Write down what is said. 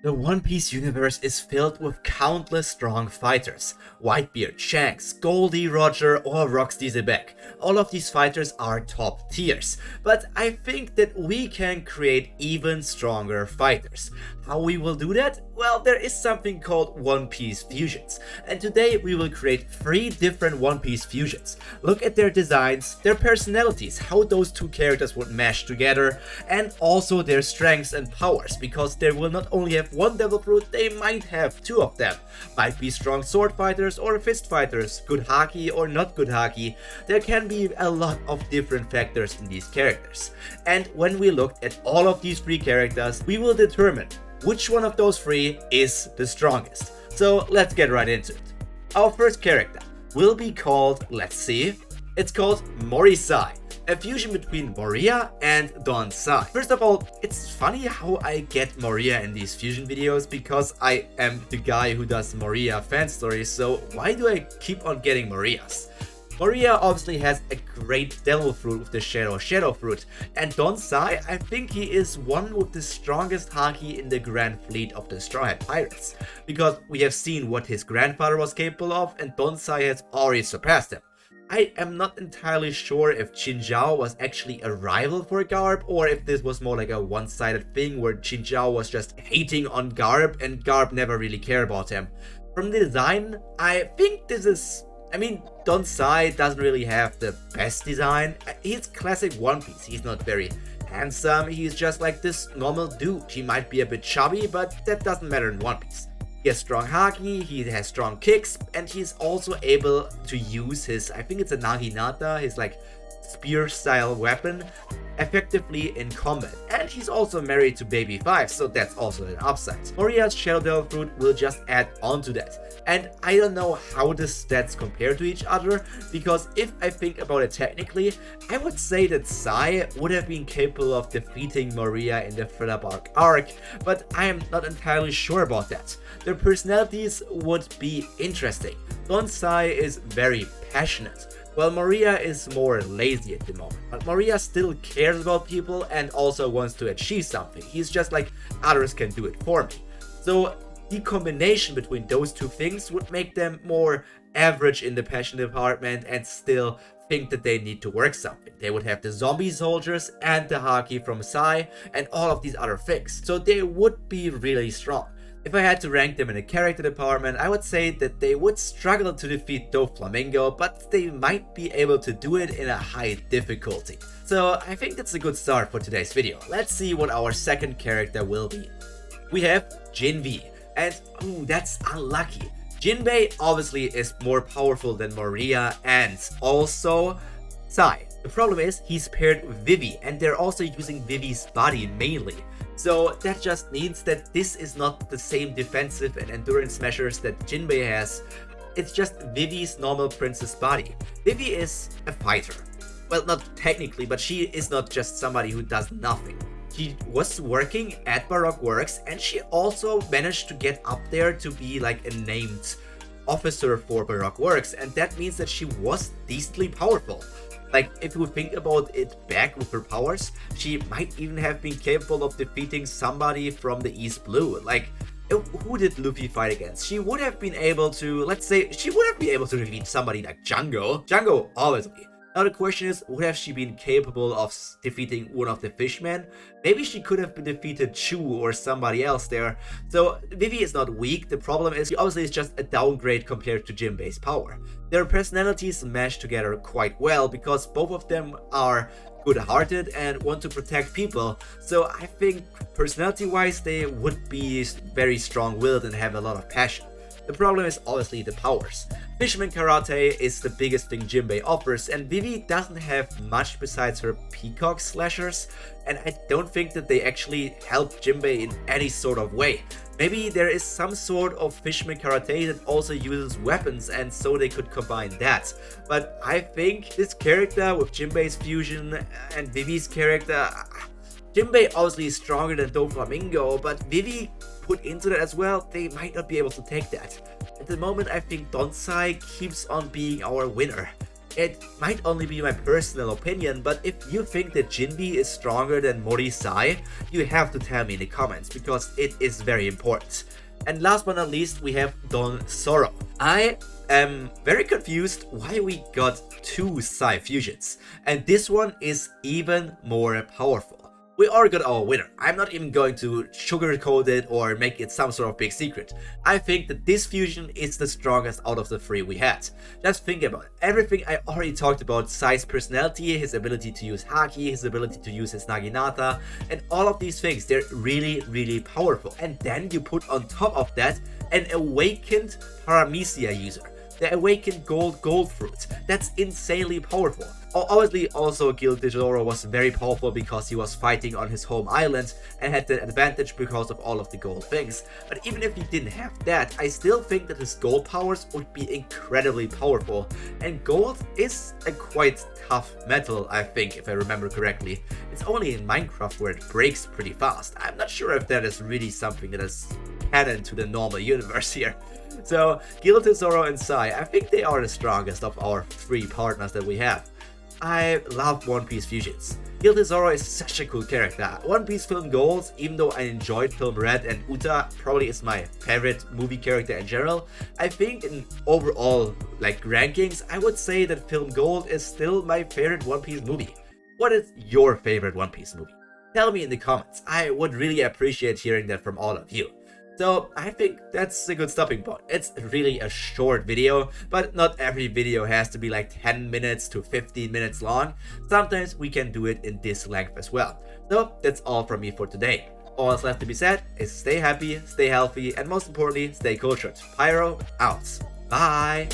The One Piece universe is filled with countless strong fighters. Whitebeard, Shanks, Goldie, Roger or Roxy Zebek. All of these fighters are top tiers, but I think that we can create even stronger fighters. How we will do that? Well, there is something called One Piece fusions, and today we will create 3 different One Piece fusions. Look at their designs, their personalities, how those two characters would mesh together, and also their strengths and powers, because they will not only have one devil fruit, they might have 2 of them. Might be strong sword fighters or fist fighters, good haki or not good haki. There can be a lot of different factors in these characters. And when we look at all of these 3 characters, we will determine which one of those 3 is the strongest. So let's get right into it. Our first character will be called, let's see, it's called Morisai, a fusion between Moria and Don Sai. First of all, it's funny how I get Moria in these fusion videos because I am the guy who does Moria fan stories, so why do I keep on getting Morias? Moria obviously has a great devil fruit with the Shadow fruit, and Don Sai, I think he is one with the strongest haki in the Grand Fleet of the Straw Hat Pirates, because we have seen what his grandfather was capable of and Don Sai has already surpassed him. I am not entirely sure if Jin Zhao was actually a rival for Garp, or if this was more like a one-sided thing where Jin Zhao was just hating on Garp and Garp never really cared about him. From the design, I think this is... Don Sai doesn't really have the best design. He's classic One Piece. He's not very handsome. He's just like this normal dude. He might be a bit chubby, but that doesn't matter in One Piece. He has strong haki, he has strong kicks, and he's also able to use his, I think it's a Naginata, his like spear style weapon, effectively in combat. And he's also married to Baby 5, so that's also an upside. Moria's Shadow Devil fruit will just add on to that. And I don't know how the stats compare to each other, because if I think about it technically, I would say that Sai would have been capable of defeating Moria in the Thriller Bark arc, but I am not entirely sure about that. Their personalities would be interesting. Don Sai is very passionate, while Moria is more lazy at the moment. But Moria still cares about people and also wants to achieve something. He's just like, others can do it for me. So the combination between those 2 things would make them more average in the passion department and still think that they need to work something. They would have the zombie soldiers and the haki from Sai and all of these other things. So they would be really strong. If I had to rank them in a character department, I would say that they would struggle to defeat Doflamingo, but they might be able to do it in a high difficulty. So I think that's a good start for today's video. Let's see what our second character will be. We have Jinbei, and that's unlucky. Jinbei obviously is more powerful than Moria and also Sai. The problem is he's paired with Vivi, and they're also using Vivi's body mainly. So that just means that this is not the same defensive and endurance measures that Jinbei has. It's just Vivi's normal princess body. Vivi is a fighter. Well, not technically, but she is not just somebody who does nothing. She was working at Baroque Works, and she also managed to get up there to be like a named officer for Baroque Works, and that means that she was decently powerful. Like, if you think about it back with her powers, she might even have been capable of defeating somebody from the East Blue. Like, who did Luffy fight against? She would have been able to, let's say, she would have been able to defeat somebody like Django. Django, obviously. Now the question is, would have she been capable of defeating one of the fishmen? Maybe she could have defeated Chu or somebody else there. So Vivi is not weak, the problem is she obviously is just a downgrade compared to Jinbei's power. Their personalities mesh together quite well because both of them are good-hearted and want to protect people. So I think personality-wise they would be very strong-willed and have a lot of passion. The problem is obviously the powers. Fisherman Karate is the biggest thing Jinbei offers, and Vivi doesn't have much besides her peacock slashers, and I don't think that they actually help Jinbei in any sort of way. Maybe there is some sort of Fisherman Karate that also uses weapons, and so they could combine that. But I think this character with Jinbei's fusion and Vivi's character... Jinbei obviously is stronger than Doflamingo, but Vivi put into that as well, they might not be able to take that. At the moment, I think Don Sai keeps on being our winner. It might only be my personal opinion, but if you think that Jinbe is stronger than Mori Sai, you have to tell me in the comments, because it is very important. And last but not least, we have Don Zoro. I am very confused why we got 2 Sai fusions, and this one is even more powerful. We already got our winner. I'm not even going to sugarcoat it or make it some sort of big secret. I think that this fusion is the strongest out of the 3 we had. Just think about it. Everything I already talked about, Sai's personality, his ability to use Haki, his ability to use his Naginata, and all of these things, they're really powerful. And then you put on top of that an awakened Paramecia user. The awakened gold fruit. That's insanely powerful. Obviously, also Guild de Zoro was very powerful because he was fighting on his home island and had the advantage because of all of the gold things. But even if he didn't have that, I still think that his gold powers would be incredibly powerful. And gold is a quite tough metal, I think, if I remember correctly. It's only in Minecraft where it breaks pretty fast. I'm not sure if that is really something that is canon to the normal universe here. So, Guild de Zoro and Sai, I think they are the strongest of our 3 partners that we have. I love One Piece fusions. Guild de Zoro is such a cool character. One Piece Film Gold, even though I enjoyed Film Red and Uta, probably is my favorite movie character in general. I think in overall rankings, I would say that Film Gold is still my favorite One Piece movie. What is your favorite One Piece movie? Tell me in the comments. I would really appreciate hearing that from all of you. So I think that's a good stopping point. It's really a short video, but not every video has to be like 10 minutes to 15 minutes long. Sometimes we can do it in this length as well. So that's all from me for today. All that's left to be said is stay happy, stay healthy, and most importantly, stay cultured. Pyro out. Bye!